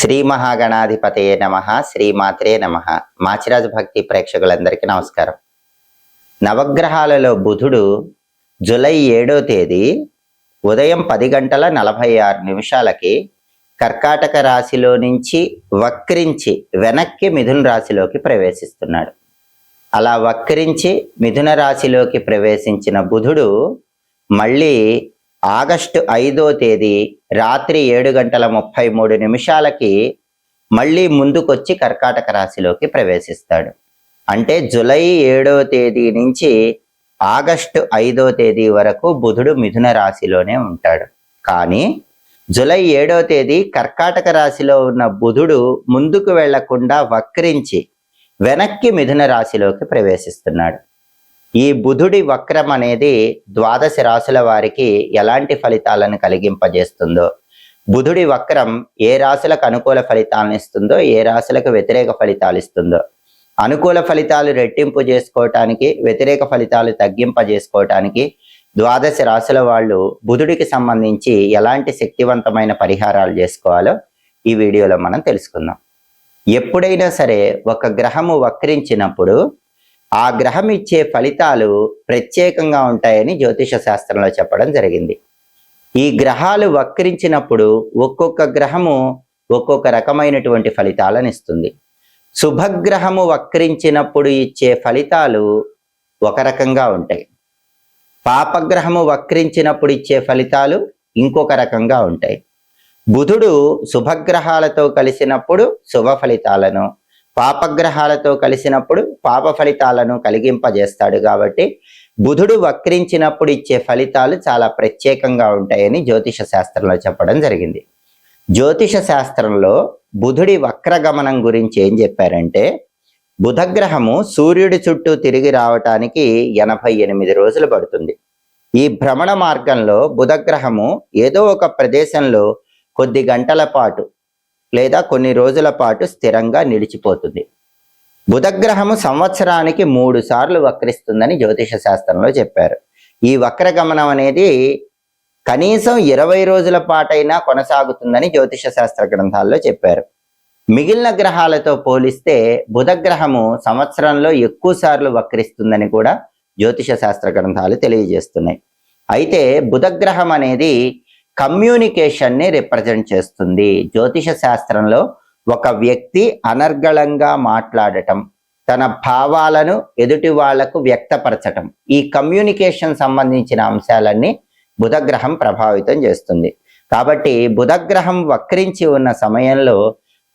శ్రీ మహాగణాధిపతయే నమః. శ్రీమాత్రే నమః. మాచిరాజు భక్తి ప్రేక్షకులందరికీ నమస్కారం. నవగ్రహాలలో బుధుడు జూలై 7వ తేదీ ఉదయం 10:46 కర్కాటక రాశిలో నుంచి వక్రించి వెనక్కి మిథున రాశిలోకి ప్రవేశిస్తున్నాడు. అలా వక్రించి మిథున రాశిలోకి ప్రవేశించిన బుధుడు మళ్ళీ ఆగస్టు 5వ తేదీ రాత్రి 7:33 మళ్ళీ ముందుకొచ్చి కర్కాటక రాశిలోకి ప్రవేశిస్తాడు. అంటే జూలై 7వ తేదీ నుంచి ఆగస్టు 5వ తేదీ వరకు బుధుడు మిథున రాశిలోనే ఉంటాడు. కానీ జూలై 7వ తేదీ కర్కాటక రాశిలో ఉన్న బుధుడు ముందుకు వెళ్లకుండా వక్రించి వెనక్కి మిథున రాశిలోకి ప్రవేశిస్తున్నాడు. ఈ బుధుడి వక్రం అనేది 12 రాశుల వారికి ఎలాంటి ఫలితాలను కలిగింపజేస్తుందో, బుధుడి వక్రం ఏ రాశులకు అనుకూల ఫలితాలను ఇస్తుందో, ఏ రాశులకు వ్యతిరేక ఫలితాలు ఇస్తుందో, అనుకూల ఫలితాలు రెట్టింపు చేసుకోవటానికి, వ్యతిరేక ఫలితాలు తగ్గింపజేసుకోవటానికి 12 రాశుల వాళ్ళు బుధుడికి సంబంధించి ఎలాంటి శక్తివంతమైన పరిహారాలు చేసుకోవాలో ఈ వీడియోలో మనం తెలుసుకుందాం. ఎప్పుడైనా సరే ఒక గ్రహము వక్రించినప్పుడు ఆ గ్రహం ఇచ్చే ఫలితాలు ప్రత్యేకంగా ఉంటాయని జ్యోతిష శాస్త్రంలో చెప్పడం జరిగింది. ఈ గ్రహాలు వక్రించినప్పుడు ఒక్కొక్క గ్రహము ఒక్కొక్క రకమైనటువంటి ఫలితాలను ఇస్తుంది. శుభగ్రహము వక్రించినప్పుడు ఇచ్చే ఫలితాలు ఒక రకంగా ఉంటాయి. పాపగ్రహము వక్రించినప్పుడు ఇచ్చే ఫలితాలు ఇంకొక రకంగా ఉంటాయి. బుధుడు శుభగ్రహాలతో కలిసినప్పుడు శుభ ఫలితాలను, పాపగ్రహాలతో కలిసినప్పుడు పాప ఫలితాలను కలిగింపజేస్తాడు. కాబట్టి బుధుడు వక్రించినప్పుడు ఇచ్చే ఫలితాలు చాలా ప్రత్యేకంగా ఉంటాయని జ్యోతిష శాస్త్రంలో చెప్పడం జరిగింది. జ్యోతిష శాస్త్రంలో బుధుడి వక్రగమనం గురించి ఏం చెప్పారంటే, బుధగ్రహము సూర్యుడి చుట్టూ తిరిగి రావటానికి 88 రోజులు పడుతుంది. ఈ భ్రమణ మార్గంలో బుధగ్రహము ఏదో ఒక ప్రదేశంలో కొద్ది గంటల పాటు లేదా కొన్ని రోజుల పాటు స్థిరంగా నిలిచిపోతుంది. బుధగ్రహము సంవత్సరానికి 3 సార్లు వక్రిస్తుందని జ్యోతిష శాస్త్రంలో చెప్పారు. ఈ వక్రగమనం అనేది కనీసం 20 రోజుల పాటైనా కొనసాగుతుందని జ్యోతిష శాస్త్ర గ్రంథాల్లో చెప్పారు. మిగిలిన గ్రహాలతో పోలిస్తే బుధగ్రహము సంవత్సరంలో ఎక్కువ సార్లు వక్రిస్తుందని కూడా జ్యోతిష శాస్త్ర గ్రంథాలు తెలియజేస్తున్నాయి. అయితే బుధగ్రహం అనేది కమ్యూనికేషన్ని రిప్రజెంట్ చేస్తుంది. జ్యోతిష శాస్త్రంలో ఒక వ్యక్తి అనర్గళంగా మాట్లాడటం, తన భావాలను ఎదుటి వాళ్లకు వ్యక్తపరచటం, ఈ కమ్యూనికేషన్ సంబంధించిన అంశాలన్నీ బుధగ్రహం ప్రభావితం చేస్తుంది. కాబట్టి బుధగ్రహం వక్రించి ఉన్న సమయంలో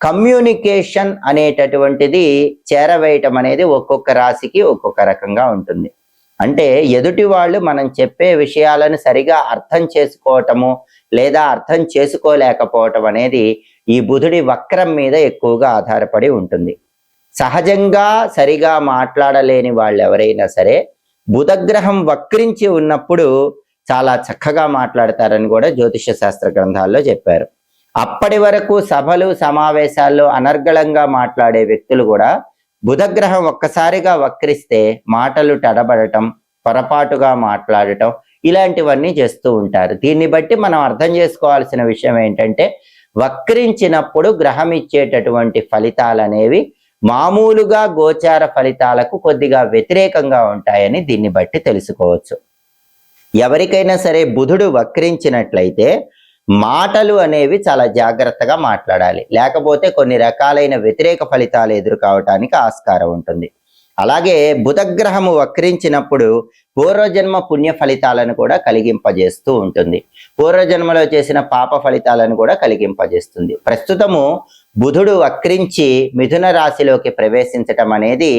కమ్యూనికేషన్ అనేటటువంటిది చేరవేయటం అనేది ఒక్కొక్క రాశికి ఒక్కొక్క రకంగా ఉంటుంది. అంటే ఎదుటి వాళ్ళు మనం చెప్పే విషయాలను సరిగా అర్థం చేసుకోవటము లేదా అర్థం చేసుకోలేకపోవటం అనేది ఈ బుధుడి వక్రం మీద ఎక్కువగా ఆధారపడి ఉంటుంది. సహజంగా సరిగా మాట్లాడలేని వాళ్ళు ఎవరైనా సరే బుధగ్రహం వక్రించి ఉన్నప్పుడు చాలా చక్కగా మాట్లాడతారని కూడా జ్యోతిష శాస్త్ర గ్రంథాల్లో చెప్పారు. అప్పటి వరకు సభలు సమావేశాల్లో అనర్గళంగా మాట్లాడే వ్యక్తులు కూడా బుధగ్రహం ఒక్కసారిగా వక్రిస్తే మాటలు తడబడటం, పొరపాటుగా మాట్లాడటం ఇలాంటివన్నీ చేస్తూ ఉంటారు. దీన్ని బట్టి మనం అర్థం చేసుకోవాల్సిన విషయం ఏంటంటే, వక్రించినప్పుడు గ్రహం ఇచ్చేటటువంటి ఫలితాలు అనేవి మామూలుగా గోచార ఫలితాలకు కొద్దిగా వ్యతిరేకంగా ఉంటాయని దీన్ని బట్టి తెలుసుకోవచ్చు. ఎవరికైనా సరే బుధుడు వక్రించినట్లయితే మాటలు అనేవి చాలా జాగ్రత్తగా మాట్లాడాలి, లేకపోతే కొన్ని రకాలైన వ్యతిరేక ఫలితాలు ఎదుర్కోవటానికి ఆస్కారం ఉంటుంది. అలాగే బుధగ్రహము వక్రించినప్పుడు పూర్వజన్మ పుణ్య ఫలితాలను కూడా కలిగింపజేస్తూ ఉంటుంది. పూర్వజన్మలో చేసిన పాప ఫలితాలను కూడా కలిగింపజేస్తుంది. ప్రస్తుతము బుధుడు వక్రించి మిథున రాశిలోకి ప్రవేశించటం అనేది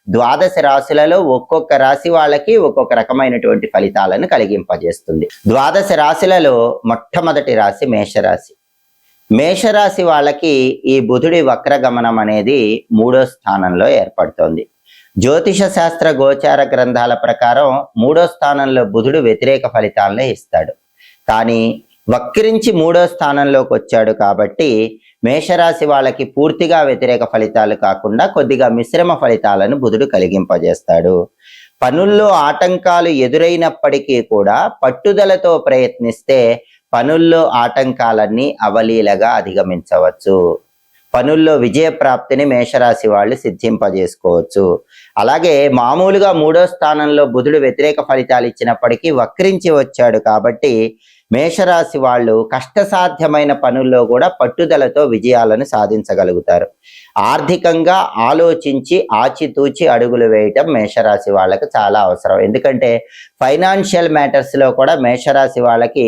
12 రాశులలో ఒక్కొక్క రాశి వాళ్ళకి ఒక్కొక్క రకమైనటువంటి ఫలితాలను కలిగింపజేస్తుంది. 12 రాశులలో మొట్టమొదటి రాశి మేషరాశి. మేషరాశి వాళ్ళకి ఈ బుధుడి వక్రగమనం అనేది 3వ స్థానంలో ఏర్పడుతోంది. జ్యోతిష శాస్త్ర గోచార గ్రంథాల ప్రకారం 3వ స్థానంలో బుధుడు వ్యతిరేక ఫలితాలనే ఇస్తాడు. కానీ వక్రించి 3వ స్థానంలోకి వచ్చాడు కాబట్టి మేషరాశి వాళ్ళకి పూర్తిగా వ్యతిరేక ఫలితాలు కాకుండా కొద్దిగా మిశ్రమ ఫలితాలను బుధుడు కలిగింపజేస్తాడు. పనుల్లో ఆటంకాలు ఎదురైనప్పటికీ కూడా పట్టుదలతో ప్రయత్నిస్తే పనుల్లో ఆటంకాలన్నీ అవలీలగా అధిగమించవచ్చు. పనుల్లో విజయ ప్రాప్తిని మేషరాశి వాళ్ళు సిద్ధింపజేసుకోవచ్చు. అలాగే మామూలుగా 3వ స్థానంలో బుధుడు వ్యతిరేక ఫలితాలు ఇచ్చినప్పటికీ వక్రించి వచ్చాడు కాబట్టి మేషరాశి వాళ్ళు కష్టసాధ్యమైన పనుల్లో కూడా పట్టుదలతో విజయాలను సాధించగలుగుతారు. ఆర్థికంగా ఆలోచించి ఆచితూచి అడుగులు వేయటం మేషరాశి వాళ్ళకి చాలా అవసరం. ఎందుకంటే ఫైనాన్షియల్ మ్యాటర్స్లో కూడా మేషరాశి వాళ్ళకి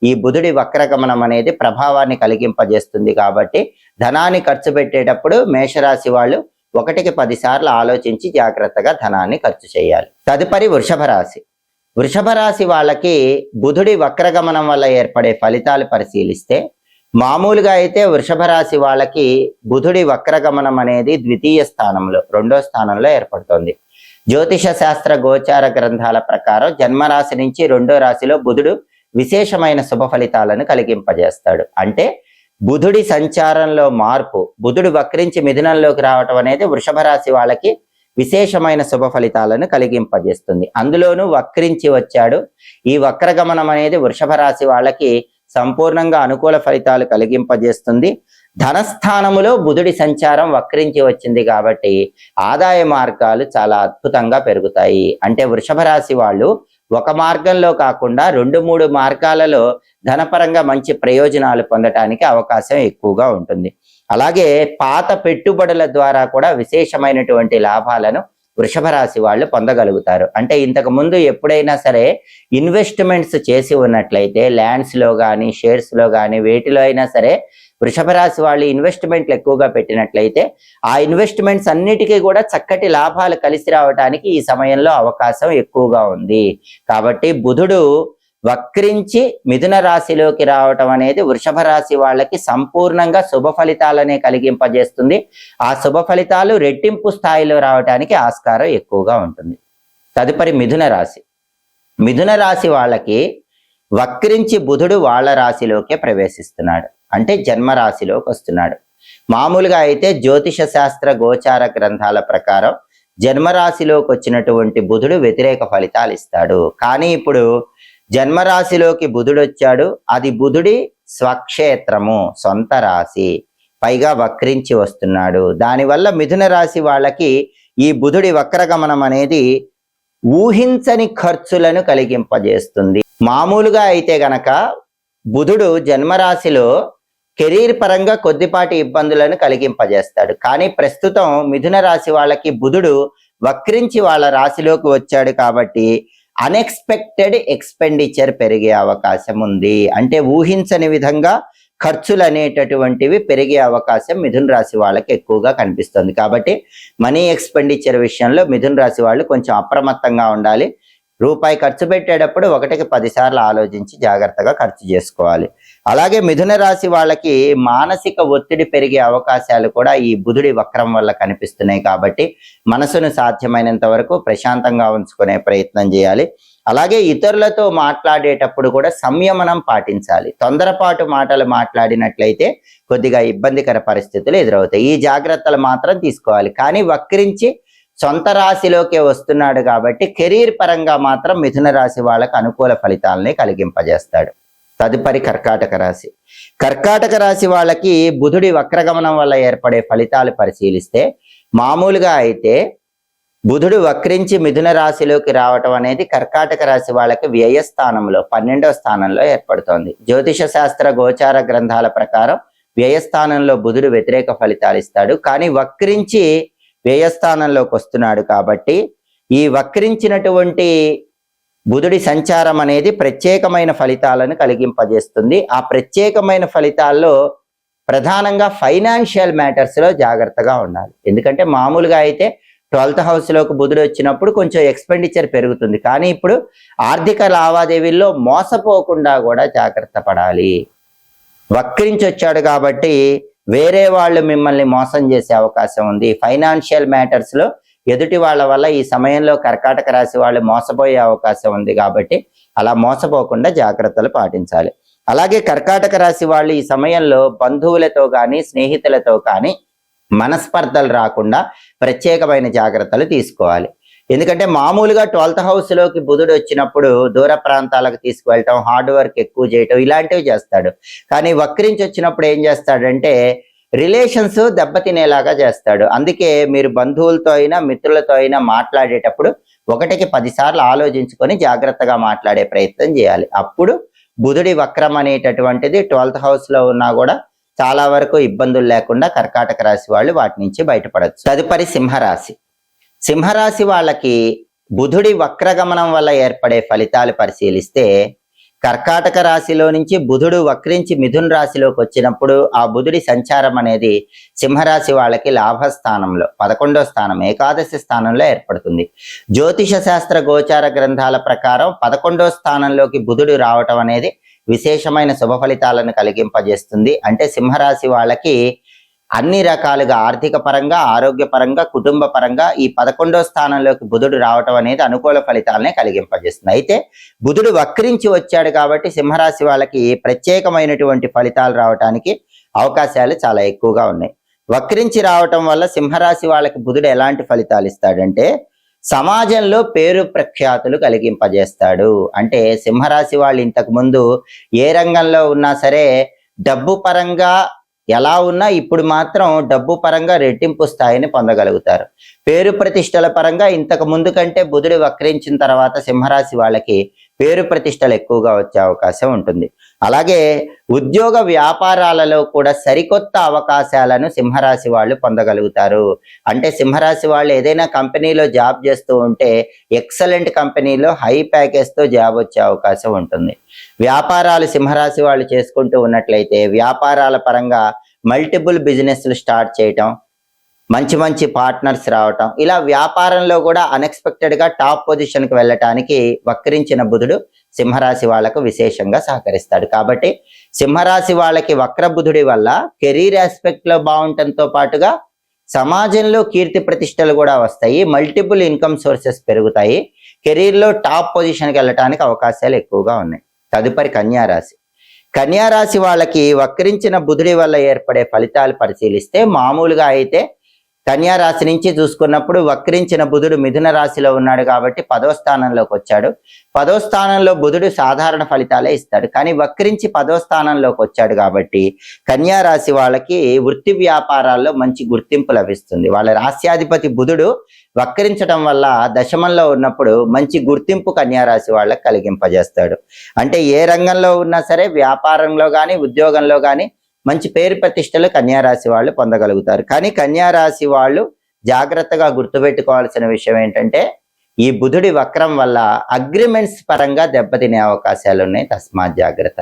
ఈ బుధుడి వక్రగమనం అనేది ప్రభావాన్ని కలిగింపజేస్తుంది. కాబట్టి ధనాన్ని ఖర్చు పెట్టేటప్పుడు మేషరాశి వాళ్ళు 1కి 10 సార్లు ఆలోచించి జాగ్రత్తగా ధనాన్ని ఖర్చు చేయాలి. తదుపరి వృషభ రాశి. వృషభ రాశి వాళ్ళకి బుధుడి వక్రగమనం వల్ల ఏర్పడే ఫలితాలు పరిశీలిస్తే మామూలుగా అయితే వృషభ రాశి వాళ్ళకి బుధుడి వక్రగమనం అనేది ద్వితీయ స్థానంలో 2వ స్థానంలో ఏర్పడుతుంది. జ్యోతిష శాస్త్ర గోచార గ్రంథాల ప్రకారం జన్మరాశి నుంచి 2వ రాశిలో బుధుడు విశేషమైన శుభ ఫలితాలను కలిగింపజేస్తాడు. అంటే బుధుడి సంచారంలో మార్పు, బుధుడు వక్రించి మిథునంలోకి రావటం అనేది వృషభ రాశి వాళ్ళకి విశేషమైన శుభ ఫలితాలను కలిగింపజేస్తుంది. అందులోనూ వక్రించి వచ్చాడు. ఈ వక్రగమనం అనేది వృషభ రాశి వాళ్ళకి సంపూర్ణంగా అనుకూల ఫలితాలు కలిగింపజేస్తుంది. ధనస్థానములో బుధుడి సంచారం వక్రించి వచ్చింది కాబట్టి ఆదాయ మార్గాలు చాలా అద్భుతంగా పెరుగుతాయి. అంటే వృషభ రాశి వాళ్ళు ఒక మార్గంలో కాకుండా 2-3 మార్గాలలో ధనపరంగా మంచి ప్రయోజనాలు పొందటానికి అవకాశం ఎక్కువగా ఉంటుంది. అలాగే పాత పెట్టుబడుల ద్వారా కూడా విశేషమైనటువంటి లాభాలను వృషభ రాశి వాళ్ళు పొందగలుగుతారు. అంటే ఇంతకు ముందు ఎప్పుడైనా సరే ఇన్వెస్ట్మెంట్స్ చేసి ఉన్నట్లయితే ల్యాండ్స్లో కానీ షేర్స్లో కానీ వేటిలో అయినా సరే వృషభ రాశి వాళ్ళు ఇన్వెస్ట్మెంట్లు ఎక్కువగా పెట్టినట్లయితే ఆ ఇన్వెస్ట్మెంట్స్ అన్నిటికీ కూడా చక్కటి లాభాలు కలిసి రావడానికి ఈ సమయంలో అవకాశం ఎక్కువగా ఉంది. కాబట్టి బుధుడు వక్రించి మిథున రాశిలోకి రావటం అనేది వృషభ రాశి వాళ్ళకి సంపూర్ణంగా శుభ ఫలితాలనే కలిగింపజేస్తుంది. ఆ శుభ ఫలితాలు రెట్టింపు స్థాయిలో రావడానికి ఆస్కారం ఎక్కువగా ఉంటుంది. తదుపరి మిథున రాశి. మిథున రాశి వాళ్ళకి వక్రించి బుధుడు వాళ్ళ రాశిలోకే ప్రవేశిస్తున్నాడు. అంటే జన్మరాశిలోకి వస్తున్నాడు. మామూలుగా అయితే జ్యోతిష శాస్త్ర గోచార గ్రంథాల ప్రకారం జన్మరాశిలోకి వచ్చినటువంటి బుధుడు వ్యతిరేక ఫలితాలు ఇస్తాడు. కానీ ఇప్పుడు జన్మరాశిలోకి బుధుడు వచ్చాడు. అది బుధుడి స్వక్షేత్రము, సొంత రాశి, పైగా వక్రించి వస్తున్నాడు. దానివల్ల మిథున రాశి వాళ్ళకి ఈ బుధుడి వక్రగమనం అనేది ఊహించని ఖర్చులను కలిగింపజేస్తుంది. మామూలుగా అయితే గనక బుధుడు జన్మరాశిలో కెరీర్ పరంగా కొద్దిపాటి ఇబ్బందులను కలిగింపజేస్తాడు. కానీ ప్రస్తుతం మిథున రాశి వాళ్ళకి బుధుడు వక్రించి వాళ్ళ రాశిలోకి వచ్చాడు కాబట్టి అన్ఎక్స్పెక్టెడ్ ఎక్స్పెండిచర్ పెరిగే అవకాశం ఉంది. అంటే ఊహించని విధంగా ఖర్చులు అనేటటువంటివి పెరిగే అవకాశం మిథున రాశి వాళ్ళకి ఎక్కువగా కనిపిస్తుంది. కాబట్టి మనీ ఎక్స్పెండిచర్ విషయంలో మిథున రాశి వాళ్ళు కొంచెం అప్రమత్తంగా ఉండాలి. రూపాయి ఖర్చు పెట్టేటప్పుడు 1కి 10 సార్లు ఆలోచించి జాగ్రత్తగా ఖర్చు చేసుకోవాలి. అలాగే మిథున రాశి వాళ్ళకి మానసిక ఒత్తిడి పెరిగే అవకాశాలు కూడా ఈ బుధుడి వక్రం వల్ల కనిపిస్తున్నాయి. కాబట్టి మనసును సాధ్యమైనంత వరకు ప్రశాంతంగా ఉంచుకునే ప్రయత్నం చేయాలి. అలాగే ఇతరులతో మాట్లాడేటప్పుడు కూడా సంయమనం పాటించాలి. తొందరపాటు మాటలు మాట్లాడినట్లయితే కొద్దిగా ఇబ్బందికర పరిస్థితులు ఎదురవుతాయి. ఈ జాగ్రత్తలు మాత్రం తీసుకోవాలి. కానీ వక్రించి సొంత రాశిలోకే వస్తున్నాడు కాబట్టి కెరీర్ పరంగా మాత్రం మిథున రాశి వాళ్ళకు అనుకూల ఫలితాలని కలిగింపజేస్తాడు. తదుపరి కర్కాటక రాశి. కర్కాటక రాశి వాళ్ళకి బుధుడి వక్రగమనం వల్ల ఏర్పడే ఫలితాలు పరిశీలిస్తే మామూలుగా అయితే బుధుడు వక్రించి మిథున రాశిలోకి రావటం అనేది కర్కాటక రాశి వాళ్ళకి వ్యయస్థానంలో 12వ స్థానంలో ఏర్పడుతోంది. జ్యోతిష శాస్త్ర గోచార గ్రంథాల ప్రకారం వ్యయస్థానంలో బుధుడు వ్యతిరేక ఫలితాలు ఇస్తాడు. కానీ వక్రించి వ్యయస్థానంలోకి వస్తున్నాడు కాబట్టి ఈ వక్రించినటువంటి బుధుడి సంచారం అనేది ప్రత్యేకమైన ఫలితాలను కలిగింపజేస్తుంది. ఆ ప్రత్యేకమైన ఫలితాల్లో ప్రధానంగా ఫైనాన్షియల్ మ్యాటర్స్లో జాగ్రత్తగా ఉండాలి. ఎందుకంటే మామూలుగా అయితే 12th హౌస్లోకి బుధుడు వచ్చినప్పుడు కొంచెం ఎక్స్పెండిచర్ పెరుగుతుంది. కానీ ఇప్పుడు ఆర్థిక లావాదేవీల్లో మోసపోకుండా కూడా జాగ్రత్త పడాలి. వక్రించి వచ్చాడు కాబట్టి వేరే వాళ్ళు మిమ్మల్ని మోసం చేసే అవకాశం ఉంది. ఫైనాన్షియల్ మ్యాటర్స్లో ఎదుటి వాళ్ళ వల్ల ఈ సమయంలో కర్కాటక రాశి వాళ్ళు మోసపోయే అవకాశం ఉంది. కాబట్టి అలా మోసపోకుండా జాగ్రత్తలు పాటించాలి. అలాగే కర్కాటక రాశి వాళ్ళు ఈ సమయంలో బంధువులతో కానీ స్నేహితులతో కానీ మనస్పర్ధలు రాకుండా ప్రత్యేకమైన జాగ్రత్తలు తీసుకోవాలి. ఎందుకంటే మామూలుగా 12th హౌస్లోకి బుధుడు వచ్చినప్పుడు దూర ప్రాంతాలకు తీసుకువెళ్ళటం, హార్డ్ వర్క్ ఎక్కువ చేయటం ఇలాంటివి చేస్తాడు. కానీ వక్రించి వచ్చినప్పుడు ఏం చేస్తాడంటే రిలేషన్స్ దెబ్బతినేలాగా చేస్తాడు. అందుకే మీరు బంధువులతో అయినా మిత్రులతో అయినా మాట్లాడేటప్పుడు 1కి 10 సార్లు ఆలోచించుకొని జాగ్రత్తగా మాట్లాడే ప్రయత్నం చేయాలి. అప్పుడు బుధుడి వక్రం అనేటటువంటిది 12th హౌస్ లో ఉన్నా కూడా చాలా వరకు ఇబ్బందులు లేకుండా కర్కాటక రాశి వాళ్ళు వాటి నుంచి బయటపడచ్చు. తదుపరి సింహరాశి. సింహరాశి వాళ్ళకి బుధుడి వక్రగమనం వల్ల ఏర్పడే ఫలితాలు పరిశీలిస్తే, కర్కాటక రాశిలో నుంచి బుధుడు వక్రించి మిథున రాశిలోకి వచ్చినప్పుడు ఆ బుధుడి సంచారం అనేది సింహరాశి వాళ్ళకి లాభస్థానంలో 11వ స్థానం, ఏకాదశి స్థానంలో ఏర్పడుతుంది. జ్యోతిష శాస్త్ర గోచార గ్రంథాల ప్రకారం 11వ స్థానంలోకి బుధుడు రావటం అనేది విశేషమైన శుభ ఫలితాలను కలిగింపజేస్తుంది. అంటే సింహరాశి వాళ్ళకి అన్ని రకాలుగా ఆర్థిక పరంగా, ఆరోగ్యపరంగా, కుటుంబ పరంగా ఈ 11వ స్థానంలోకి బుధుడు రావటం అనేది అనుకూల ఫలితాలనే కలిగింపజేస్తుంది. అయితే బుధుడు వక్రించి వచ్చాడు కాబట్టి సింహరాశి వాళ్ళకి ప్రత్యేకమైనటువంటి ఫలితాలు రావటానికి అవకాశాలు చాలా ఎక్కువగా ఉన్నాయి. వక్రించి రావటం వల్ల సింహరాశి వాళ్ళకి బుధుడు ఎలాంటి ఫలితాలు ఇస్తాడంటే, సమాజంలో పేరు ప్రఖ్యాతులు కలిగింపజేస్తాడు. అంటే సింహరాశి వాళ్ళు ఇంతకు ముందు ఏ రంగంలో ఉన్నా సరే డబ్బు పరంగా ఎలా ఉన్నా ఇప్పుడు మాత్రం డబ్బు పరంగా రెట్టింపు స్థాయిని పొందగలుగుతారు. పేరు ప్రతిష్టల పరంగా ఇంతకు ముందు కంటే బుధుడు వక్రించిన తర్వాత సింహరాశి వాళ్ళకి పేరు ప్రతిష్టలు ఎక్కువగా వచ్చే అవకాశం ఉంటుంది. అలాగే ఉద్యోగ వ్యాపారాలలో కూడా సరికొత్త అవకాశాలను సింహరాశి వాళ్ళు పొందగలుగుతారు. అంటే సింహరాశి వాళ్ళు ఏదైనా కంపెనీలో జాబ్ చేస్తూ ఉంటే ఎక్సలెంట్ కంపెనీలో హై ప్యాకేజ్తో జాబ్ వచ్చే అవకాశం ఉంటుంది. వ్యాపారాలు సింహరాశి వాళ్ళు చేసుకుంటూ ఉన్నట్లయితే వ్యాపారాల పరంగా మల్టిపుల్ బిజినెస్లు స్టార్ట్ చేయటం, మంచి మంచి పార్ట్నర్స్ రావటం, ఇలా వ్యాపారంలో కూడా అన్ఎక్స్పెక్టెడ్గా టాప్ పొజిషన్కి వెళ్ళటానికి వక్రించిన బుధుడు సింహరాశి వాళ్ళకు విశేషంగా సహకరిస్తాడు. కాబట్టి సింహరాశి వాళ్ళకి వక్ర బుధుడి వల్ల కెరీర్ ఆస్పెక్ట్లో బాగుండటంతో పాటుగా సమాజంలో కీర్తి ప్రతిష్టలు కూడా వస్తాయి, మల్టిపుల్ ఇన్కమ్ సోర్సెస్ పెరుగుతాయి, కెరీర్లో టాప్ పొజిషన్కి వెళ్ళటానికి అవకాశాలు ఎక్కువగా ఉన్నాయి. తదుపరి కన్యారాశి. కన్యారాశి వాళ్ళకి వక్రించిన బుధుడి వల్ల ఏర్పడే ఫలితాలు పరిశీలిస్తే, మామూలుగా అయితే కన్యారాశి నుంచి చూసుకున్నప్పుడు వక్రించిన బుధుడు మిథున రాశిలో ఉన్నాడు కాబట్టి 10వ స్థానంలోకి వచ్చాడు. 10వ స్థానంలో బుధుడు సాధారణ ఫలితాలే ఇస్తాడు. కానీ వక్రించి 10వ స్థానంలోకి వచ్చాడు కాబట్టి కన్యారాశి వాళ్ళకి వృత్తి వ్యాపారాల్లో మంచి గుర్తింపు లభిస్తుంది. వాళ్ళ రాశ్యాధిపతి బుధుడు వక్రించడం వల్ల దశమంలో ఉన్నప్పుడు మంచి గుర్తింపు కన్యారాశి వాళ్ళకి కలిగింపజేస్తాడు. అంటే ఏ రంగంలో ఉన్నా సరే వ్యాపారంలో కానీ ఉద్యోగంలో కానీ మంచి పేరు ప్రతిష్టలు కన్యారాశి వాళ్ళు పొందగలుగుతారు. కానీ కన్యారాశి వాళ్ళు జాగ్రత్తగా గుర్తుపెట్టుకోవాల్సిన విషయం ఏంటంటే, ఈ బుధుడి వక్రం వల్ల అగ్రిమెంట్స్ పరంగా దెబ్బతినే అవకాశాలు ఉన్నాయి. తస్మాత్ జాగ్రత్త.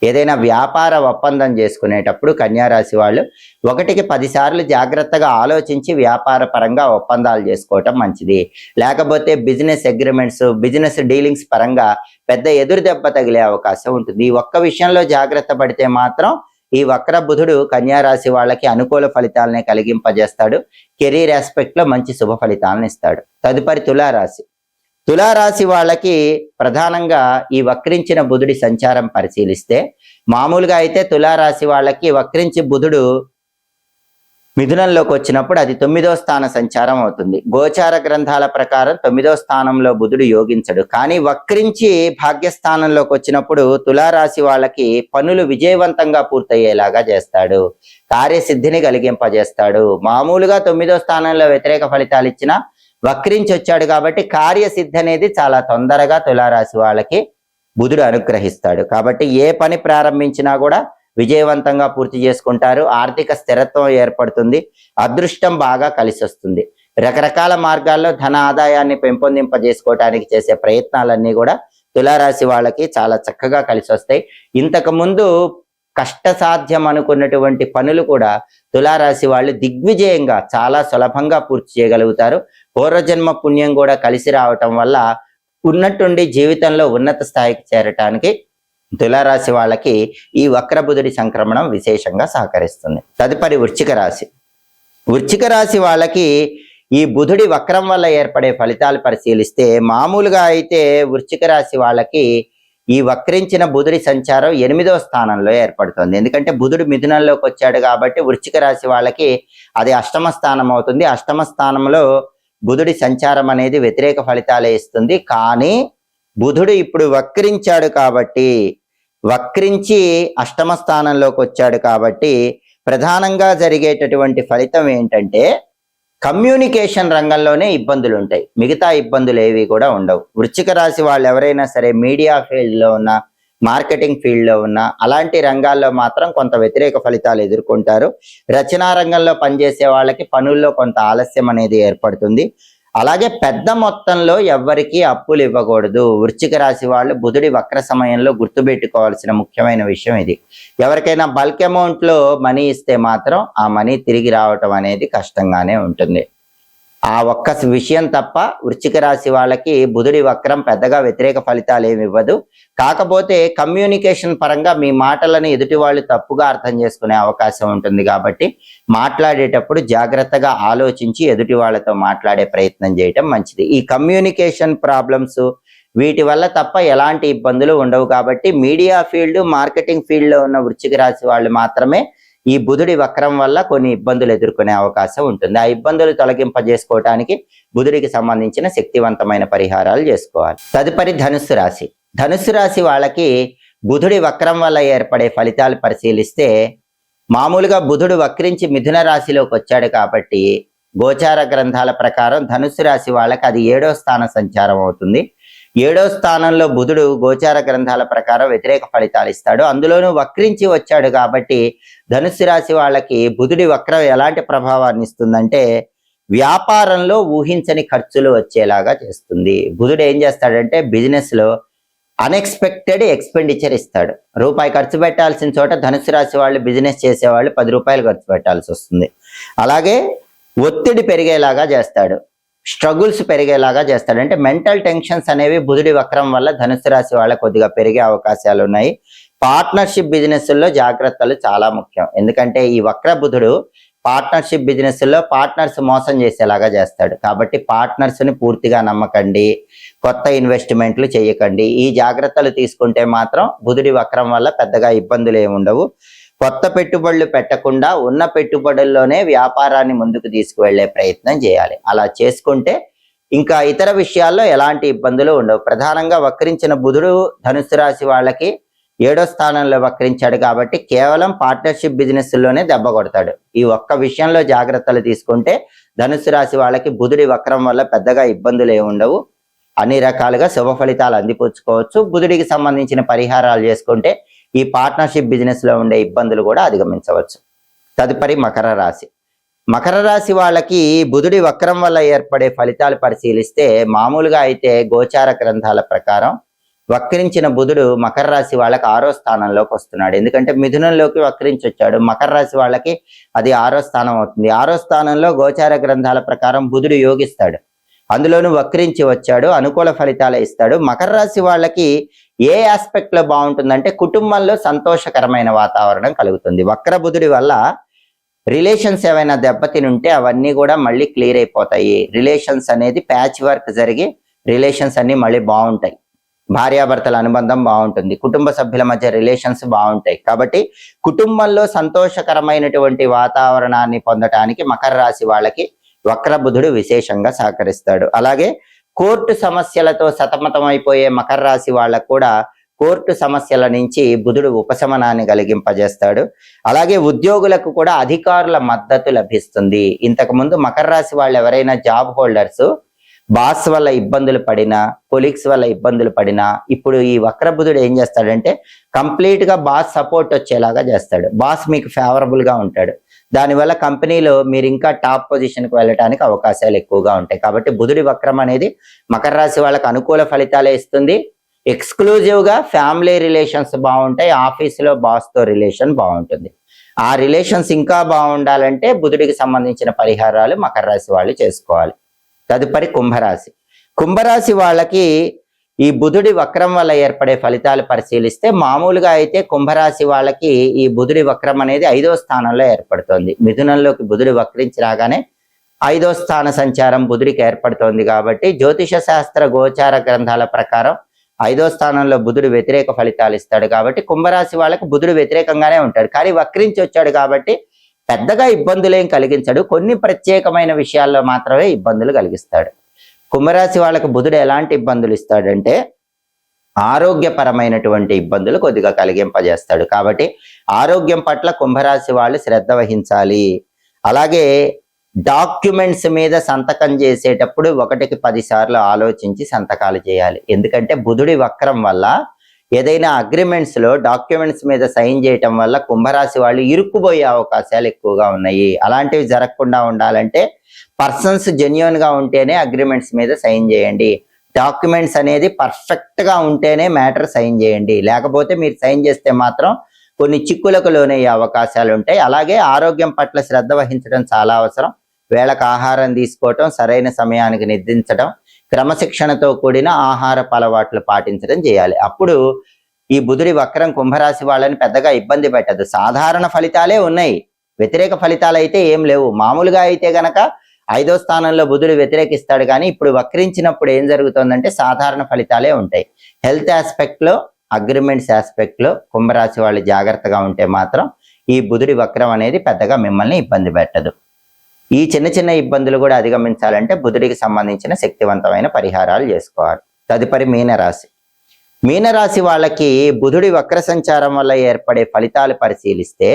ఏదైనా వ్యాపార ఒప్పందం చేసుకునేటప్పుడు కన్యారాశి వాళ్ళు 1కి 10 సార్లు జాగ్రత్తగా ఆలోచించి వ్యాపార పరంగా ఒప్పందాలు చేసుకోవటం మంచిది. లేకపోతే బిజినెస్ అగ్రిమెంట్స్, బిజినెస్ డీలింగ్స్ పరంగా పెద్ద ఎదురు దెబ్బ తగిలే అవకాశం ఉంటుంది. ఈ ఒక్క విషయంలో జాగ్రత్త పడితే మాత్రం ఈ వక్ర బుధుడు కన్యారాశి వాళ్ళకి అనుకూల ఫలితాలనే కలిగింపజేస్తాడు. కెరీర్ ఆస్పెక్ట్ లో మంచి శుభ ఫలితాలను ఇస్తాడు. తదుపరి తులారాశి. తులారాశి వాళ్ళకి ప్రధానంగా ఈ వక్రించిన బుధుడి సంచారం పరిశీలిస్తే, మామూలుగా అయితే తులారాశి వాళ్ళకి వక్రించి బుధుడు మిథునంలోకి వచ్చినప్పుడు అది 9వ స్థాన సంచారం అవుతుంది. గోచార గ్రంథాల ప్రకారం 9వ స్థానంలో బుధుడు యోగించడు. కానీ వక్రించి భాగ్యస్థానంలోకి వచ్చినప్పుడు తులారాశి వాళ్ళకి పనులు విజయవంతంగా పూర్తయ్యేలాగా చేస్తాడు, కార్యసిద్ధిని కలిగింపజేస్తాడు. మామూలుగా 9వ స్థానంలో వ్యతిరేక ఫలితాలు ఇచ్చినా వక్రించి వచ్చాడు కాబట్టి కార్యసిద్ధి అనేది చాలా తొందరగా తులారాశి వాళ్ళకి బుధుడు అనుగ్రహిస్తాడు. కాబట్టి ఏ పని ప్రారంభించినా కూడా విజయవంతంగా పూర్తి చేసుకుంటారు. ఆర్థిక స్థిరత్వం ఏర్పడుతుంది, అదృష్టం బాగా కలిసి వస్తుంది. రకరకాల మార్గాల్లో ధన ఆదాయాన్ని పెంపొందింపజేసుకోవటానికి చేసే ప్రయత్నాలన్నీ కూడా తులారాశి వాళ్ళకి చాలా చక్కగా కలిసి వస్తాయి. ఇంతకు ముందు కష్టసాధ్యం అనుకున్నటువంటి పనులు కూడా తులారాశి వాళ్ళు దిగ్విజయంగా చాలా సులభంగా పూర్తి చేయగలుగుతారు. పూర్వజన్మ పుణ్యం కూడా కలిసి రావటం వల్ల ఉన్నట్టుండి జీవితంలో ఉన్నత స్థాయికి చేరటానికి తులారాశి వాళ్ళకి ఈ వక్రబుధుడి సంక్రమణం విశేషంగా సహకరిస్తుంది. తదుపరి వృశ్చిక రాశి. వృశ్చిక రాశి వాళ్ళకి ఈ బుధుడి వక్రం వల్ల ఏర్పడే ఫలితాలు పరిశీలిస్తే, మామూలుగా అయితే వృశ్చిక రాశి వాళ్ళకి ఈ వక్రించిన బుధుడి సంచారం 8వ స్థానంలో ఏర్పడుతుంది. ఎందుకంటే బుధుడు మిథునంలోకి వచ్చాడు కాబట్టి వృశ్చిక రాశి వాళ్ళకి అది అష్టమ స్థానం అవుతుంది. అష్టమ స్థానంలో బుధుడి సంచారం అనేది వ్యతిరేక ఫలితాలే ఇస్తుంది. కానీ బుధుడు ఇప్పుడు వక్రించాడు కాబట్టి, వక్రించి అష్టమ స్థానంలోకి వచ్చాడు కాబట్టి ప్రధానంగా జరిగేటటువంటి ఫలితం ఏంటంటే కమ్యూనికేషన్ రంగంలోనే ఇబ్బందులు ఉంటాయి, మిగతా ఇబ్బందులు ఏవి కూడా ఉండవు. వృశ్చిక రాశి వాళ్ళు ఎవరైనా సరే మీడియా ఫీల్డ్లో ఉన్న, మార్కెటింగ్ ఫీల్డ్లో ఉన్న అలాంటి రంగాల్లో మాత్రం కొంత వ్యతిరేక ఫలితాలు ఎదుర్కొంటారు. రచనా రంగంలో పనిచేసే వాళ్ళకి పనుల్లో కొంత ఆలస్యం అనేది ఏర్పడుతుంది. అలాగే పెద్ద మొత్తంలో ఎవ్వరికీ అప్పులు ఇవ్వకూడదు. వృశ్చిక రాశి వాళ్ళు బుధుడి వక్ర సమయంలో గుర్తుపెట్టుకోవాల్సిన ముఖ్యమైన విషయం ఇది. ఎవరికైనా బల్క్ అమౌంట్లో మనీ ఇస్తే మాత్రం ఆ మనీ తిరిగి రావటం అనేది కష్టంగానే ఉంటుంది. ఆ ఒక్క విషయం తప్ప వృశ్చిక రాశి వాళ్ళకి బుధుడి వక్రం పెద్దగా వ్యతిరేక ఫలితాలు ఏమి ఇవ్వదు. కాకపోతే కమ్యూనికేషన్ పరంగా మీ మాటలను ఎదుటి వాళ్ళు తప్పుగా అర్థం చేసుకునే అవకాశం ఉంటుంది. కాబట్టి మాట్లాడేటప్పుడు జాగ్రత్తగా ఆలోచించి ఎదుటి వాళ్ళతో మాట్లాడే ప్రయత్నం చేయటం మంచిది. ఈ కమ్యూనికేషన్ ప్రాబ్లమ్స్ వీటి వల్ల తప్ప ఎలాంటి ఇబ్బందులు ఉండవు. కాబట్టి మీడియా ఫీల్డ్, మార్కెటింగ్ ఫీల్డ్లో ఉన్న వృశ్చిక రాశి వాళ్ళు మాత్రమే ఈ బుధుడి వక్రం వల్ల కొన్ని ఇబ్బందులు ఎదుర్కొనే అవకాశం ఉంటుంది. ఆ ఇబ్బందులు తొలగింపజేసుకోవటానికి బుధుడికి సంబంధించిన శక్తివంతమైన పరిహారాలు చేసుకోవాలి. తదుపరి ధనుస్సు రాశి. ధనుస్సు రాశి వాళ్ళకి బుధుడి వక్రం వల్ల ఏర్పడే ఫలితాలు పరిశీలిస్తే, మామూలుగా బుధుడు వక్రించి మిథున రాశిలోకి వచ్చాడు కాబట్టి గోచార గ్రంథాల ప్రకారం ధనుస్సు రాశి వాళ్ళకి అది 7వ స్థాన సంచారం అవుతుంది. 7వ స్థానంలో బుధుడు గోచార గ్రంథాల ప్రకారం వ్యతిరేక ఫలితాలు ఇస్తాడు. అందులోనూ వక్రించి వచ్చాడు కాబట్టి ధనుస్సు రాశి వాళ్ళకి బుధుడి వక్రం ఎలాంటి ప్రభావాన్ని ఇస్తుందంటే వ్యాపారంలో ఊహించని ఖర్చులు వచ్చేలాగా చేస్తుంది. బుధుడు ఏం చేస్తాడంటే బిజినెస్ లో అన్ఎక్స్పెక్టెడ్ ఎక్స్పెండిచర్ ఇస్తాడు. రూపాయి ఖర్చు పెట్టాల్సిన చోట ధనుస్సు రాశి వాళ్ళు, బిజినెస్ చేసేవాళ్ళు 10 రూపాయలు ఖర్చు పెట్టాల్సి వస్తుంది. అలాగే ఒత్తిడి పెరిగేలాగా చేస్తాడు, స్ట్రగుల్స్ పెరిగేలాగా చేస్తాడు. అంటే మెంటల్ టెన్షన్స్ అనేవి బుధుడి వక్రం వల్ల ధనుస్సు రాశి వాళ్ళ కొద్దిగా పెరిగే అవకాశాలు ఉన్నాయి. పార్ట్నర్షిప్ బిజినెస్ల్లో జాగ్రత్తలు చాలా ముఖ్యం. ఎందుకంటే ఈ వక్ర బుధుడు పార్ట్నర్షిప్ బిజినెస్ల్లో పార్ట్నర్స్ మోసం చేసేలాగా చేస్తాడు. కాబట్టి పార్ట్నర్స్ని పూర్తిగా నమ్మకండి, కొత్త ఇన్వెస్ట్మెంట్లు చేయకండి. ఈ జాగ్రత్తలు తీసుకుంటే మాత్రం బుధుడి వక్రం వల్ల పెద్దగా ఇబ్బందులు ఏమి ఉండవు. కొత్త పెట్టుబడులు పెట్టకుండా ఉన్న పెట్టుబడుల్లోనే వ్యాపారాన్ని ముందుకు తీసుకువెళ్లే ప్రయత్నం చేయాలి. అలా చేసుకుంటే ఇంకా ఇతర విషయాల్లో ఎలాంటి ఇబ్బందులు ఉండవు. ప్రధానంగా వక్రించిన బుధుడు ధనుస్సు రాశి వాళ్ళకి 7వ స్థానంలో వక్రించాడు కాబట్టి కేవలం పార్ట్నర్షిప్ బిజినెస్లోనే దెబ్బ కొడతాడు. ఈ ఒక్క విషయంలో జాగ్రత్తలు తీసుకుంటే ధనుస్సు రాశి వాళ్ళకి బుధుడి వక్రం వల్ల పెద్దగా ఇబ్బందులు ఏమి ఉండవు. అన్ని రకాలుగా శుభ ఫలితాలు అందిపుచ్చుకోవచ్చు. బుధుడికి సంబంధించిన పరిహారాలు చేసుకుంటే ఈ పార్ట్నర్షిప్ బిజినెస్ లో ఉండే ఇబ్బందులు కూడా అధిగమించవచ్చు. తదుపరి మకర రాశి. మకర రాశి వాళ్ళకి బుధుడి వక్రం వల్ల ఏర్పడే ఫలితాలు పరిశీలిస్తే, మామూలుగా అయితే గోచార గ్రంథాల ప్రకారం వక్రించిన బుధుడు మకర రాశి వాళ్ళకి 6వ స్థానంలోకి వస్తున్నాడు. ఎందుకంటే మిథునంలోకి వక్రించి వచ్చాడు. మకర రాశి వాళ్ళకి అది 6వ స్థానం అవుతుంది. 6వ స్థానంలో గోచార గ్రంథాల ప్రకారం బుధుడు యోగిస్తాడు. అందులోనూ వక్రించి వచ్చాడు, అనుకూల ఫలితాలు ఇస్తాడు. మకర రాశి వాళ్ళకి ఏ ఆస్పెక్ట్ లో బాగుంటుందంటే కుటుంబంలో సంతోషకరమైన వాతావరణం కలుగుతుంది. వక్ర బుధుడి వల్ల రిలేషన్స్ ఏమైనా దెబ్బతిని ఉంటే అవన్నీ కూడా మళ్ళీ క్లియర్ అయిపోతాయి. రిలేషన్స్ అనేది ప్యాచ్ వర్క్ జరిగి రిలేషన్స్ అన్ని మళ్ళీ బాగుంటాయి. భార్యాభర్తల అనుబంధం బాగుంటుంది, కుటుంబ సభ్యుల మధ్య రిలేషన్స్ బాగుంటాయి. కాబట్టి కుటుంబంలో సంతోషకరమైనటువంటి వాతావరణాన్ని పొందటానికి మకర రాశి వాళ్ళకి వక్ర బుధుడు విశేషంగా సహకరిస్తాడు. అలాగే కోర్టు సమస్యలతో సతమతమైపోయే మకర రాశి వాళ్ళకు కూడా కోర్టు సమస్యల నుంచి బుధుడు ఉపశమనాన్ని కలిగింపజేస్తాడు. అలాగే ఉద్యోగులకు కూడా అధికారుల మద్దతు లభిస్తుంది. ఇంతకుముందు మకర రాశి వాళ్ళు ఎవరైనా జాబ్ హోల్డర్స్ బాస్ వల్ల ఇబ్బందులు పడినా, కొలీగ్స్ వల్ల ఇబ్బందులు పడినా, ఇప్పుడు ఈ వక్ర బుధుడు ఏం చేస్తాడంటే కంప్లీట్ గా బాస్ సపోర్ట్ వచ్చేలాగా చేస్తాడు. బాస్ మీకు ఫేవరబుల్ గా ఉంటాడు. దానివల్ల కంపెనీలో మీరు ఇంకా టాప్ పొజిషన్కి వెళ్ళడానికి అవకాశాలు ఎక్కువగా ఉంటాయి. కాబట్టి బుధుడి వక్రం అనేది మకర రాశి వాళ్ళకి అనుకూల ఫలితాలే ఇస్తుంది. ఎక్స్క్లూజివ్ గా ఫ్యామిలీ రిలేషన్స్ బాగుంటాయి. ఆఫీసులో బాస్ తో రిలేషన్ బాగుంటుంది. ఆ రిలేషన్స్ ఇంకా బాగుండాలంటే బుధుడికి సంబంధించిన పరిహారాలు మకర రాశి వాళ్ళు చేసుకోవాలి. తదుపరి కుంభరాశి. కుంభరాశి వాళ్ళకి ఈ బుధుడి వక్రం వల్ల ఏర్పడే ఫలితాలు పరిశీలిస్తే, మామూలుగా అయితే కుంభరాశి వాళ్ళకి ఈ బుధుడి వక్రం అనేది 5వ స్థానంలో ఏర్పడుతోంది. మిథునంలోకి బుధుడి వక్రించి రాగానే 5వ స్థాన సంచారం బుధుడికి ఏర్పడుతోంది. కాబట్టి జ్యోతిష శాస్త్ర గోచార గ్రంథాల ప్రకారం 5వ స్థానంలో బుధుడు వ్యతిరేక ఫలితాలు ఇస్తాడు. కాబట్టి కుంభరాశి వాళ్ళకి బుధుడు వ్యతిరేకంగానే ఉంటాడు. కానీ వక్రించి వచ్చాడు కాబట్టి పెద్దగా ఇబ్బందులేం కలిగించడు. కొన్ని ప్రత్యేకమైన విషయాల్లో మాత్రమే ఇబ్బందులు కలిగిస్తాడు. కుంభరాశి వాళ్ళకి బుధుడు ఎలాంటి ఇబ్బందులు ఇస్తాడంటే, ఆరోగ్యపరమైనటువంటి ఇబ్బందులు కొద్దిగా కలిగింపజేస్తాడు. కాబట్టి ఆరోగ్యం పట్ల కుంభరాశి వాళ్ళు శ్రద్ధ వహించాలి. అలాగే డాక్యుమెంట్స్ మీద సంతకం చేసేటప్పుడు 1కి 10 సార్లు ఆలోచించి సంతకాలు చేయాలి. ఎందుకంటే బుధుడి వక్రం వల్ల ఏదైనా అగ్రిమెంట్స్ లో డాక్యుమెంట్స్ మీద సైన్ చేయటం వల్ల కుంభరాశి వాళ్ళు ఇరుక్కుపోయే అవకాశాలు ఎక్కువగా ఉన్నాయి. అలాంటివి జరగకుండా ఉండాలంటే పర్సన్స్ జెన్యూన్ గా ఉంటేనే అగ్రిమెంట్స్ మీద సైన్ చేయండి. డాక్యుమెంట్స్ అనేది పర్ఫెక్ట్ గా ఉంటేనే మ్యాటర్ సైన్ చేయండి. లేకపోతే మీరు సైన్ చేస్తే మాత్రం కొన్ని చిక్కులకు లోనయ్యే అవకాశాలు ఉంటాయి. అలాగే ఆరోగ్యం పట్ల శ్రద్ధ వహించడం చాలా అవసరం. వేళకు ఆహారం తీసుకోవటం, సరైన సమయానికి నిద్రించడం, క్రమశిక్షణతో కూడిన ఆహారపు అలవాట్లు పాటించడం చేయాలి. అప్పుడు ఈ బుధుడి వక్రం కుంభరాశి వాళ్ళని పెద్దగా ఇబ్బంది పెట్టదు. సాధారణ ఫలితాలే ఉన్నాయి, వ్యతిరేక ఫలితాలు అయితే ఏం లేవు. మామూలుగా అయితే గనక 5వ స్థానంలో బుధుడు వ్యతిరేకిస్తాడు, కానీ ఇప్పుడు వక్రించినప్పుడు ఏం జరుగుతుందంటే సాధారణ ఫలితాలే ఉంటాయి. హెల్త్ ఆస్పెక్ట్ లో, అగ్రిమెంట్స్ ఆస్పెక్ట్ లో కుంభరాశి వాళ్ళు జాగ్రత్తగా ఉంటే మాత్రం ఈ బుధుడి వక్రం అనేది పెద్దగా మిమ్మల్ని ఇబ్బంది పెట్టదు. ఈ చిన్న చిన్న ఇబ్బందులు కూడా అధిగమించాలంటే బుధుడికి సంబంధించిన శక్తివంతమైన పరిహారాలు చేసుకోవాలి. తదుపరి మీనరాశి. మీనరాశి వాళ్ళకి బుధుడి వక్ర సంచారం వల్ల ఏర్పడే ఫలితాలు పరిశీలిస్తే,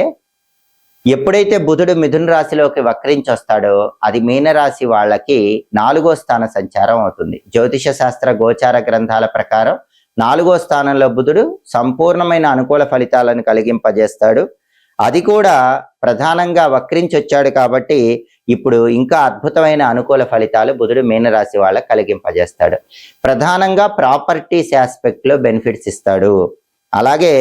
ఎప్పుడైతే బుధుడు మిథున రాశిలోకి వక్రించి వస్తాడో అది మీనరాశి వాళ్ళకి 4వ స్థాన సంచారం అవుతుంది. జ్యోతిష శాస్త్ర గోచార గ్రంథాల ప్రకారం 4వ స్థానంలో బుధుడు సంపూర్ణమైన అనుకూల ఫలితాలను కలిగింపజేస్తాడు. అది కూడా ప్రధానంగా వక్రించి వచ్చాడు కాబట్టి ఇప్పుడు ఇంకా అద్భుతమైన అనుకూల ఫలితాలు బుధుడు మీనరాశి వాళ్ళకి కలిగింపజేస్తాడు. ప్రధానంగా ప్రాపర్టీస్ ఆస్పెక్ట్ లో బెనిఫిట్స్ ఇస్తాడు. అలాగే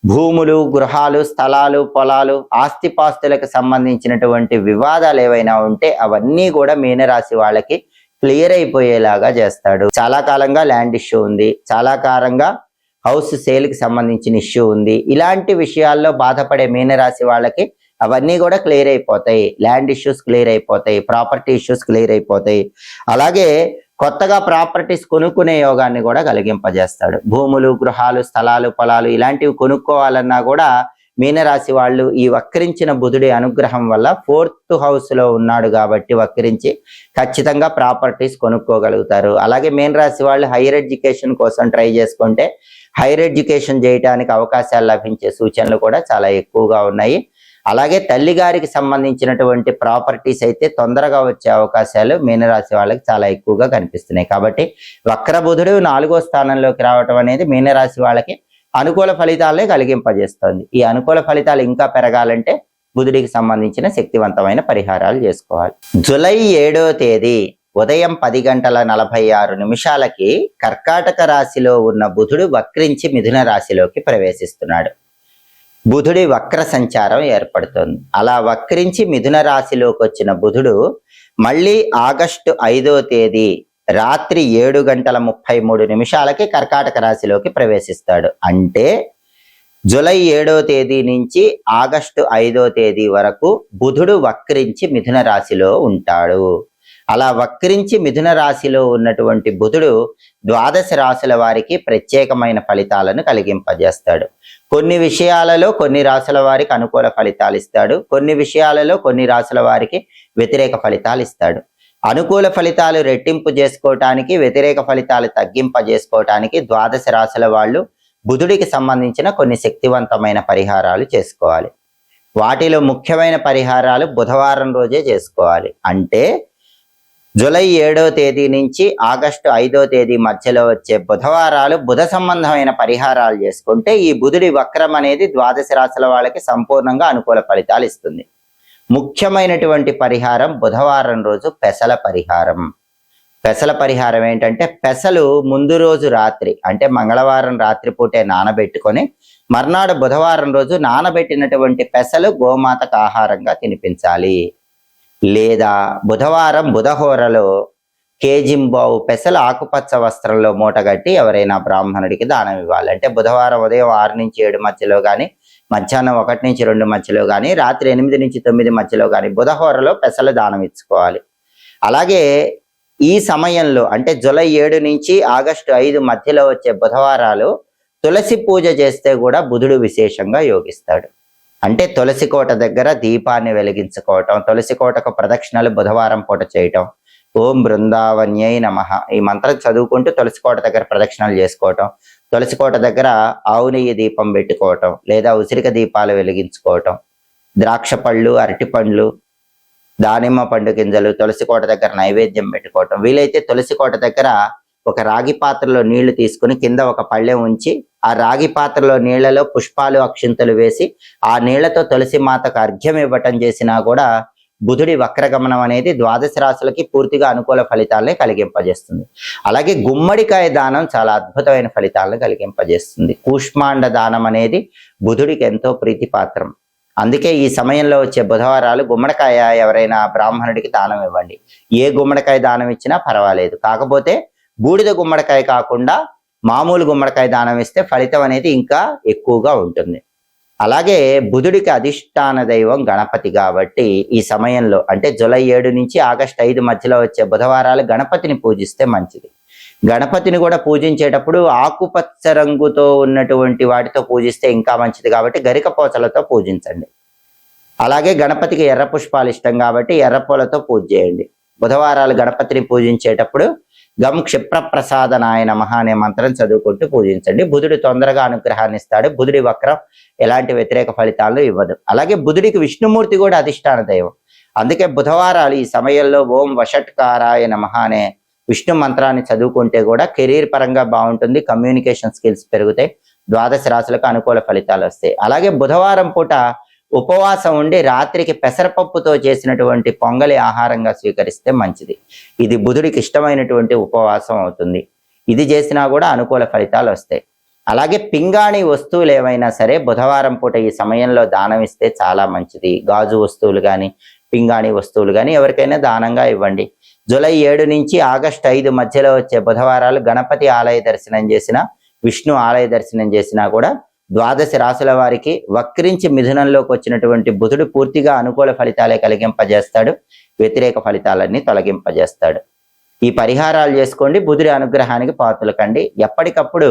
భూములు, గృహాలు, స్థలాలు, పొలాలు, ఆస్తిపాస్తులకు సంబంధించినటువంటి వివాదాలు ఏవైనా ఉంటే అవన్నీ కూడా మీనరాశి వాళ్ళకి క్లియర్ అయిపోయేలాగా చేస్తాడు. చాలా కాలంగా ల్యాండ్ ఇష్యూ ఉంది, చాలా కాలంగా హౌస్ సేల్ కి సంబంధించిన ఇష్యూ ఉంది. ఇలాంటి విషయాల్లో బాధపడే మీనరాశి వాళ్ళకి అవన్నీ కూడా క్లియర్ అయిపోతాయి. ల్యాండ్ ఇష్యూస్ క్లియర్ అయిపోతాయి, ప్రాపర్టీ ఇష్యూస్ క్లియర్ అయిపోతాయి. అలాగే కొత్తగా ప్రాపర్టీస్ కొనుక్కునే యోగాన్ని కూడా కలిగింపజేస్తాడు. భూములు, గృహాలు, స్థలాలు, పొలాలు ఇలాంటివి కొనుక్కోవాలన్నా కూడా మీనరాశి వాళ్ళు ఈ వక్రించిన బుధుడి అనుగ్రహం వల్ల 4th హౌస్ లో ఉన్నాడు కాబట్టి వక్రించి ఖచ్చితంగా ప్రాపర్టీస్ కొనుక్కోగలుగుతారు. అలాగే మీనరాశి వాళ్ళు హైయర్ ఎడ్యుకేషన్ కోసం ట్రై చేసుకుంటే హైయర్ ఎడ్యుకేషన్ చేయడానికి అవకాశాలు లభించే సూచనలు కూడా చాలా ఎక్కువగా ఉన్నాయి. అలాగే తల్లిగారికి సంబంధించినటువంటి ప్రాపర్టీస్ అయితే తొందరగా వచ్చే అవకాశాలు మీనరాశి వాళ్ళకి చాలా ఎక్కువగా కనిపిస్తున్నాయి. కాబట్టి వక్ర బుధుడు 4వ స్థానంలోకి రావటం అనేది మీనరాశి వాళ్ళకి అనుకూల ఫలితాలే కలిగింపజేస్తుంది. ఈ అనుకూల ఫలితాలు ఇంకా పెరగాలంటే బుధుడికి సంబంధించిన శక్తివంతమైన పరిహారాలు చేసుకోవాలి. జూలై 7వ తేదీ ఉదయం 10:46 కర్కాటక రాశిలో ఉన్న బుధుడు వక్రించి మిథున రాశిలోకి ప్రవేశిస్తున్నాడు. బుధుడి వక్ర సంచారం ఏర్పడుతుంది. అలా వక్రించి మిథున రాశిలోకి వచ్చిన బుధుడు మళ్ళీ ఆగస్టు 5వ తేదీ రాత్రి 7:33 కర్కాటక రాశిలోకి ప్రవేశిస్తాడు. అంటే జూలై 7వ తేదీ నుంచి ఆగస్టు 5వ తేదీ వరకు బుధుడు వక్రించి మిథున రాశిలో ఉంటాడు. అలా వక్రించి మిథున రాశిలో ఉన్నటువంటి బుధుడు 12 రాశుల వారికి ప్రత్యేకమైన ఫలితాలను కలిగింపజేస్తాడు. కొన్ని విషయాలలో కొన్ని రాశుల వారికి అనుకూల ఫలితాలు ఇస్తాడు, కొన్ని విషయాలలో కొన్ని రాశుల వారికి వ్యతిరేక ఫలితాలు ఇస్తాడు. అనుకూల ఫలితాలు రెట్టింపు చేసుకోవటానికి, వ్యతిరేక ఫలితాలు తగ్గింపజేసుకోవటానికి 12 రాశుల వాళ్ళు బుధుడికి సంబంధించిన కొన్ని శక్తివంతమైన పరిహారాలు చేసుకోవాలి. వాటిలో ముఖ్యమైన పరిహారాలు బుధవారం రోజే చేసుకోవాలి. అంటే జూలై 7వ తేదీ నుంచి ఆగస్టు 5వ తేదీ మధ్యలో వచ్చే బుధవారాలు బుధ సంబంధమైన పరిహారాలు చేసుకుంటే ఈ బుధుడి వక్రం అనేది 12 రాశుల వాళ్ళకి సంపూర్ణంగా అనుకూల ఫలితాలు ఇస్తుంది. ముఖ్యమైనటువంటి పరిహారం బుధవారం రోజు పెసల పరిహారం. పెసల పరిహారం ఏంటంటే, పెసలు ముందు రోజు రాత్రి అంటే మంగళవారం రాత్రిపూటే నానబెట్టుకొని మర్నాడు బుధవారం రోజు నానబెట్టినటువంటి పెసలు గోమాతకు ఆహారంగా తినిపించాలి. లేదా బుధవారం బుధహోరలో కేజింబావు పెసలు ఆకుపచ్చ వస్త్రంలో మూటగట్టి ఎవరైనా బ్రాహ్మణుడికి దానం ఇవ్వాలి. అంటే బుధవారం ఉదయం 6 నుంచి 7 మధ్యలో కానీ, మధ్యాహ్నం 1 నుంచి 2 మధ్యలో కానీ, రాత్రి 8 నుంచి 9 మధ్యలో కానీ బుధహోరలో పెసలు దానం ఇచ్చుకోవాలి. అలాగే ఈ సమయంలో అంటే జూలై 7 నుంచి ఆగస్టు 5 మధ్యలో వచ్చే బుధవారాలు తులసి పూజ చేస్తే కూడా బుధుడు విశేషంగా యోగిస్తాడు. అంటే తులసి కోట దగ్గర దీపాన్ని వెలిగించుకోవటం, తులసి కోటకు ప్రదక్షిణలు బుధవారం పూట చేయటం, ఓం బృందావన్యై నమః ఈ మంత్రం చదువుకుంటూ తులసి కోట దగ్గర ప్రదక్షిణలు చేసుకోవటం, తులసి కోట దగ్గర ఆవు నెయ్యి దీపం పెట్టుకోవటం, లేదా ఉసిరిక దీపాలు వెలిగించుకోవటం, ద్రాక్ష పళ్ళు, అరటి పండ్లు, దానిమ్మ పండు గింజలు తులసి కోట దగ్గర నైవేద్యం పెట్టుకోవటం. వీలైతే తులసి కోట దగ్గర ఒక రాగి పాత్రలో నీళ్లు తీసుకుని కింద ఒక పళ్ళెం ఉంచి ఆ రాగి పాత్రలో నీళ్లలో పుష్పాలు, అక్షింతలు వేసి ఆ నీళ్లతో తులసి మాతకు అర్ఘ్యం ఇవ్వటం చేసినా కూడా బుధుడి వక్రగమనం అనేది ద్వాదశ రాశులకి పూర్తిగా అనుకూల ఫలితాలని కలిగింపజేస్తుంది. అలాగే గుమ్మడికాయ దానం చాలా అద్భుతమైన ఫలితాలను కలిగింపజేస్తుంది. కూష్మాండ దానం అనేది బుధుడికి ఎంతో ప్రీతిపాత్రం. అందుకే ఈ సమయంలో వచ్చే బుధవారాలు గుమ్మడికాయ ఎవరైనా బ్రాహ్మణుడికి దానం ఇవ్వండి. ఏ గుమ్మడికాయ దానం ఇచ్చినా పర్వాలేదు, కాకపోతే బూడిద గుమ్మడికాయ కాకుండా మామూలు గుమ్మడికాయ దానం ఇస్తే ఫలితం అనేది ఇంకా ఎక్కువగా ఉంటుంది. అలాగే బుధుడికి అధిష్టాన దైవం గణపతి కాబట్టి ఈ సమయంలో అంటే జూలై 7 నుంచి ఆగస్టు 5 మధ్యలో వచ్చే బుధవారాలు గణపతిని పూజిస్తే మంచిది. గణపతిని కూడా పూజించేటప్పుడు ఆకుపచ్చ రంగుతో ఉన్నటువంటి వాటితో పూజిస్తే ఇంకా మంచిది కాబట్టి గరిక పోచలతో పూజించండి. అలాగే గణపతికి ఎర్ర పుష్పాలు ఇష్టం కాబట్టి ఎర్ర పూలతో పూజ చేయండి. బుధవారాలు గణపతిని పూజించేటప్పుడు గం క్షిప్రప్రసాదనాయ నమః అనే మంత్రం చదువుకుంటూ పూజించండి. బుధుడు తొందరగా అనుగ్రహాన్ని ఇస్తాడు. బుధుడి వక్రం ఎలాంటి వ్యతిరేక ఫలితాలను ఇవ్వదు. అలాగే బుధుడికి విష్ణుమూర్తి కూడా అధిష్టాన దైవం. అందుకే బుధవారాలు ఈ సమయంలో ఓం వషట్కారాయ నమః అనే విష్ణు మంత్రాన్ని చదువుకుంటే కూడా కెరీర్ పరంగా బాగుంటుంది, కమ్యూనికేషన్ స్కిల్స్ పెరుగుతాయి, ద్వాదశ రాశులకు అనుకూల ఫలితాలు వస్తాయి. అలాగే బుధవారం పూట ఉపవాసం ఉండి రాత్రికి పెసరపప్పుతో చేసినటువంటి పొంగలి ఆహారంగా స్వీకరిస్తే మంచిది. ఇది బుధుడికి ఇష్టమైనటువంటి ఉపవాసం అవుతుంది. ఇది చేసినా కూడా అనుకూల ఫలితాలు వస్తాయి. అలాగే పింగాణి వస్తువులు ఏవైనా సరే బుధవారం పూట ఈ సమయంలో దానం ఇస్తే చాలా మంచిది. గాజు వస్తువులు కానీ పింగాణి వస్తువులు కానీ ఎవరికైనా దానంగా ఇవ్వండి. జూలై 7 నుంచి ఆగస్టు 5 మధ్యలో వచ్చే బుధవారాలు గణపతి ఆలయ దర్శనం చేసినా, విష్ణు ఆలయ దర్శనం చేసినా కూడా ద్వాదశ రాశుల వారికి వక్రించి మిథునంలోకి వచ్చినటువంటి బుధుడు పూర్తిగా అనుకూల ఫలితాలే కలిగింపజేస్తాడు, వ్యతిరేక ఫలితాలన్నీ తొలగింపజేస్తాడు. ఈ పరిహారాలు చేసుకోండి, బుధుడి అనుగ్రహానికి పాత్రలు కండి. ఎప్పటికప్పుడు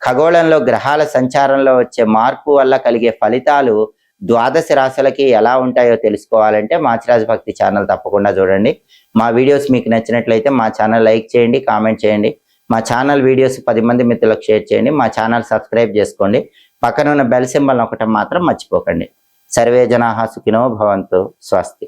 ఖగోళంలో గ్రహాల సంచారంలో వచ్చే మార్పు వల్ల కలిగే ఫలితాలు ద్వాదశ రాశులకి ఎలా ఉంటాయో తెలుసుకోవాలంటే మాచిరాజు భక్తి ఛానల్ తప్పకుండా చూడండి. మా వీడియోస్ మీకు నచ్చినట్లయితే మా ఛానల్ లైక్ చేయండి, కామెంట్ చేయండి. మా ఛానల్ వీడియోస్ 10 మంది మిత్రులకు షేర్ చేయండి. మా ఛానల్ సబ్స్క్రైబ్ చేసుకోండి. పక్కన ఉన్న బెల్ సింబల్ నొక్కటం మాత్రం మర్చిపోకండి. సర్వే జనాః సుఖినో భవంతు. స్వస్తి.